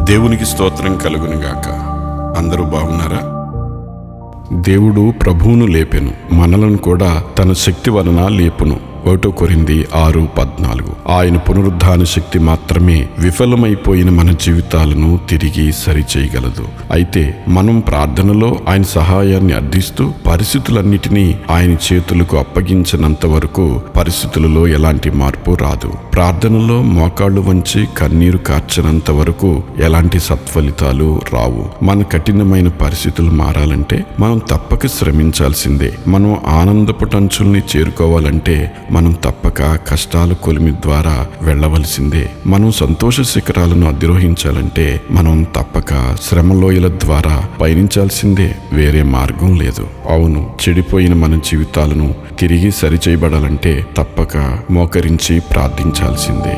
దేవునికి స్తోత్రం కలుగునుగాక. అందరూ బాగున్నారా? దేవుడు ప్రభువును లేపెను, మనలను కూడా తన శక్తి వలన లేపును. 1 కొరింథీ 6:14. ఆయన పునరుద్ధాన శక్తి మాత్రమే విఫలమైపోయిన మన జీవితాలను తిరిగి సరిచేయగలదు. అయితే మనం ప్రార్థనలో ఆయన సహాయాన్ని అర్థిస్తూ పరిస్థితులన్నిటినీ ఆయన చేతులకు అప్పగించినంత వరకు పరిస్థితులలో ఎలాంటి మార్పు రాదు. ప్రార్థనలో మోకాళ్లు వంచి కన్నీరు కార్చినంత వరకు ఎలాంటి సత్ఫలితాలు రావు. మన కఠినమైన పరిస్థితులు మారాలంటే మనం తప్పక శ్రమించాల్సిందే. మనం ఆనందపు టంచుల్ని చేరుకోవాలంటే మనం తప్పక కష్టాల కొలిమి ద్వారా వెళ్ళవలసిందే. మనం సంతోష శిఖరాలను అధిరోహించాలంటే మనం తప్పక శ్రమలోయల ద్వారా పయనించాల్సిందే. వేరే మార్గం లేదు. అవును, చెడిపోయిన మన జీవితాలను తిరిగి సరిచేయబడాలంటే తప్పక మోకరించి ప్రార్థించాల్సిందే.